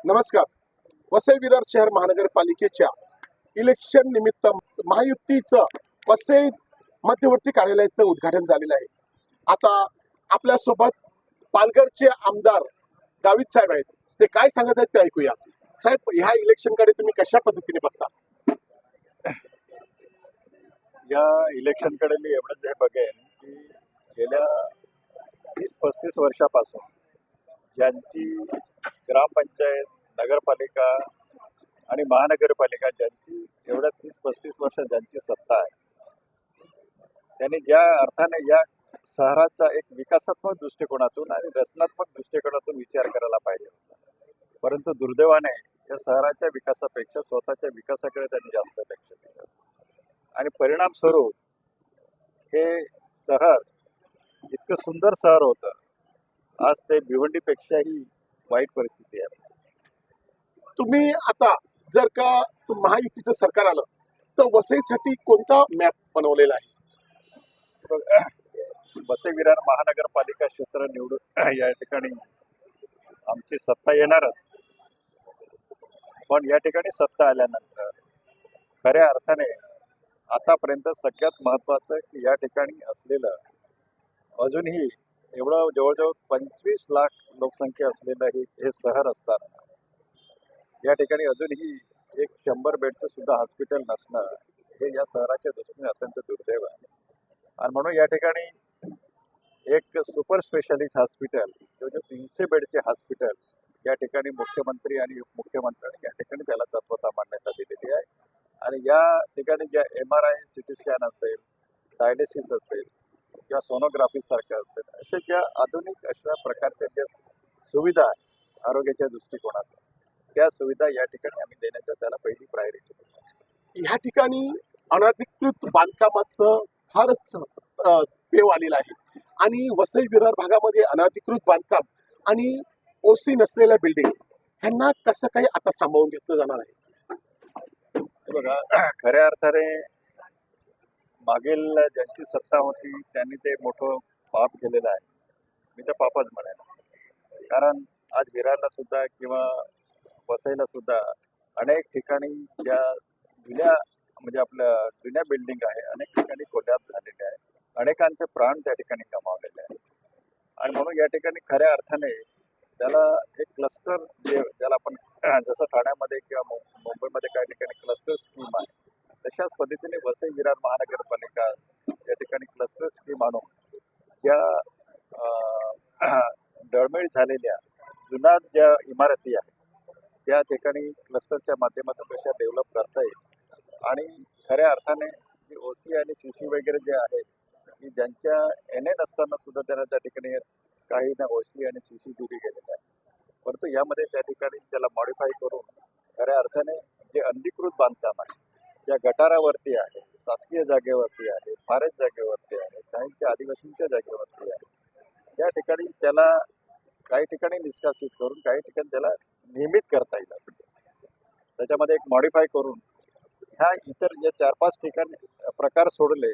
नमस्कार. वसई विरार शहर महानगरपालिकेच्या इलेक्शन निमित्त महायुतीचं वसई मध्यवर्ती कार्यालयाचं उद्घाटन झालेलं आहे. आता आपल्यासोबत पालघरचे आमदार गावित साहेब आहेत. ते काय सांगत आहेत ते ऐकूया. साहेब, ह्या इलेक्शनकडे तुम्ही कशा पद्धतीने बघता? या इलेक्शनकडे मी एवढंच हे बघेन की गेल्या 30-35 वर्षापासून ज्यांची ग्रामपंचायत, नगरपालिका आणि महानगरपालिका ज्यांची एवढ्या 30-35 वर्ष ज्यांची सत्ता आहे, त्यांनी ज्या अर्थाने या शहराचा एक विकासात्मक दृष्टिकोनातून आणि रचनात्मक दृष्टिकोनातून विचार करायला पाहिजे होता. परंतु दुर्दैवाने या शहराच्या विकासापेक्षा स्वतःच्या विकासाकडे त्यांनी जास्त लक्ष दिलं आणि परिणाम स्वरूप हे शहर इतकं सुंदर शहर होतं, आज ते भिवंडीपेक्षाही वाईट परिस्थिती आहे. तुम्ही आता जर का महायुतीचं सरकार आलं तर वसईसाठी कोणता मॅप बनवलेला आहे? वसई विरार महानगरपालिका क्षेत्र निवडून या ठिकाणी आमची सत्ता येणारच, पण या ठिकाणी सत्ता आल्यानंतर खऱ्या अर्थाने आतापर्यंत सगळ्यात महत्त्वाचं की या ठिकाणी असलेलं अजूनही एवढं जवळजवळ 25 लाख लोकसंख्या असलेलं हे शहर असताना या ठिकाणी अजूनही एक 100 बेडचं सुद्धा हॉस्पिटल नसणं हे या शहराच्या दृष्टीने अत्यंत दुर्दैव आहे. आणि म्हणून या ठिकाणी एक सुपर स्पेशालिस्ट हॉस्पिटल जो 300 बेडचे हॉस्पिटल या ठिकाणी मुख्यमंत्री आणि उपमुख्यमंत्र्यांनी या ठिकाणी त्याला तत्वता मान्यता दिलेली आहे. आणि या ठिकाणी ज्या MRI, CT स्कॅन असेल, डायलिसिस असेल किंवा सोनोग्राफी सारखं असेल, अशा ज्या आधुनिक अशा प्रकारच्या ज्या सुविधा आहेत आरोग्याच्या दृष्टिकोनातून, त्या सुविधा या ठिकाणी आम्ही देण्याच्या त्याला पहिली प्रायोरिटी देतो. ह्या ठिकाणी अनधिकृत बांधकामाचं फारच पेव आलेलं आहे आणि वसई विरार भागामध्ये अनधिकृत बांधकाम आणि OC नसलेल्या बिल्डिंग ह्यांना कसं काही आता सांभाळून घेतलं जाणार आहे? बघा, खऱ्या अर्थाने मागील ज्यांची सत्ता होती त्यांनी ते मोठं पाप केलेलं आहे. मी तर पापच म्हणेन, कारण आज विरारला सुद्धा किंवा वसईला सुद्धा अनेक ठिकाणी ज्या जुन्या म्हणजे आपल्या जुन्या बिल्डिंग आहे, अनेक ठिकाणी कोलॅप्स झालेले आहे, अनेकांचे प्राण त्या ठिकाणी गमावलेले आहे. आणि म्हणून या ठिकाणी खऱ्या अर्थाने त्याला एक क्लस्टर ज्याला आपण जसं ठाण्यामध्ये किंवा मुंबईमध्ये काही ठिकाणी क्लस्टर स्कीम आहे, तशाच पद्धतीने वसई विरार महानगरपालिका या ठिकाणी क्लस्टर स्कीम आणून ज्या डळमेळ झालेल्या जुन्या ज्या इमारती आहेत त्या ठिकाणी क्लस्टरच्या माध्यमातून कशा डेव्हलप करता येईल आणि खऱ्या अर्थाने जे OC आणि CC वगैरे जे आहे की ज्यांच्या NA नसताना सुद्धा त्यांना त्या ठिकाणी काही ना OC आणि CC दिली गेलेलं आहे. परंतु यामध्ये त्या ठिकाणी त्याला मॉडिफाय करून खऱ्या अर्थाने जे अनधिकृत बांधकाम आहे, ज्या गटारावरती आहे, शासकीय जागेवरती आहे, फारच जागेवरती आहे, काहींच्या आदिवासींच्या जागेवरती आहे, त्या ठिकाणी त्याला काही ठिकाणी निष्कासित करून काही ठिकाणी त्याला नियमित करता येईल असं त्याच्यामध्ये एक मॉडिफाय करून ह्या इतर जे 4-5 ठिकाणी प्रकार सोडले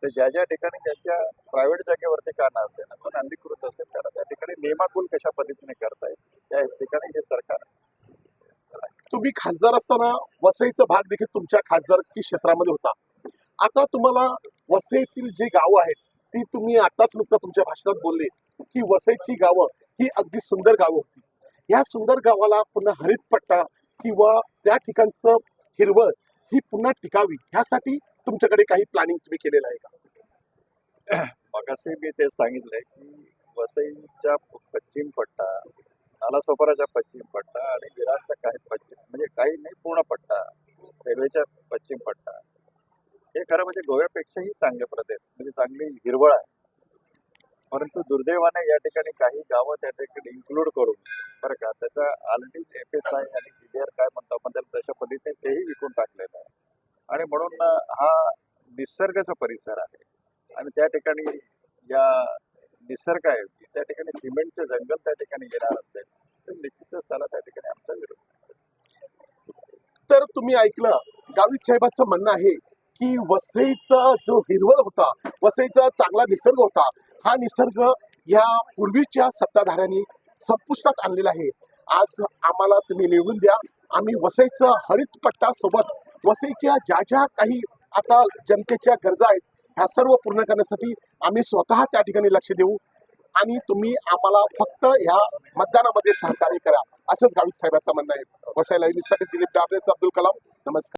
तर ज्या ज्या ठिकाणी ज्यांच्या प्रायव्हेट जागेवरती का नसेल पण अनधिकृत असेल त्याला त्या ठिकाणी नियमाकुल कशा पद्धतीने करता येईल त्या ठिकाणी हे सरकार. तुम्ही खासदार असताना वसईचा भाग देखील तुमच्या खासदारकी क्षेत्रामध्ये होता. आता तुम्हाला वसईतील जी गावं आहेत ती तुम्ही आताच नुकतं तुमच्या भाषणात बोलले की वसईची गावं ही अगदी सुंदर गावं होती. या सुंदर गावाला पुन्हा हरित पट्टा किंवा त्या ठिकाणचं हिरवळ ही पुन्हा टिकावी ह्यासाठी तुमच्याकडे काही प्लॅनिंग तुम्ही केलेलं आहे का? मगाशी मी ते सांगितलंय की वसईच्या पश्चिम पट्टा, नालासोपाराच्या पश्चिम पट्टा आणि विरारच्या काही पश्चिम म्हणजे काही नाही पूर्ण पट्टा, रेल्वेच्या पश्चिम पट्टा हे खरं म्हणजे गोव्यापेक्षाही चांगले प्रदेश म्हणजे चांगली हिरवळ आहे. परंतु दुर्दैवाने या ठिकाणी काही गावं त्या ठिकाणी इन्क्लूड करून बरं का त्याचा ऑलरेडी FSI आणि DDR काय म्हणतो आपण त्याला तशा पद्धतीने तेही विकून टाकलेलं आहे. आणि म्हणून हा निसर्गाचा परिसर आहे आणि त्या ठिकाणी या निसर्ग आहे त्या ठिकाणी सिमेंटचे जंगल त्या ठिकाणी येणार असेल तर निश्चितच त्याला त्या ठिकाणी आमचा विरोध. तर तुम्ही ऐकलं, गावित साहेबांचं म्हणणं आहे की वसईचा जो हिरवळ होता, वसईचा चांगला निसर्ग होता, हा निसर्ग या पूर्वीच्या सत्ताधाऱ्यांनी संपुष्टात आणलेला आहे आज आम्हाला तुम्ही निवडून द्या. आम्ही वसईचं हरित पट्टा सोबत वसईच्या ज्या ज्या काही आता जनतेच्या गरजा आहेत ह्या सर्व पूर्ण करण्यासाठी आम्ही स्वतः त्या ठिकाणी लक्ष देऊ आणि तुम्ही आम्हाला फक्त ह्या मतदानामध्ये सहकार्य करा असंच गावित साहेबांचं म्हणणं आहे. वसई लाईव्ह न्यूजसाठी दिलीप डाबरे, अब्दुल कलाम. नमस्कार.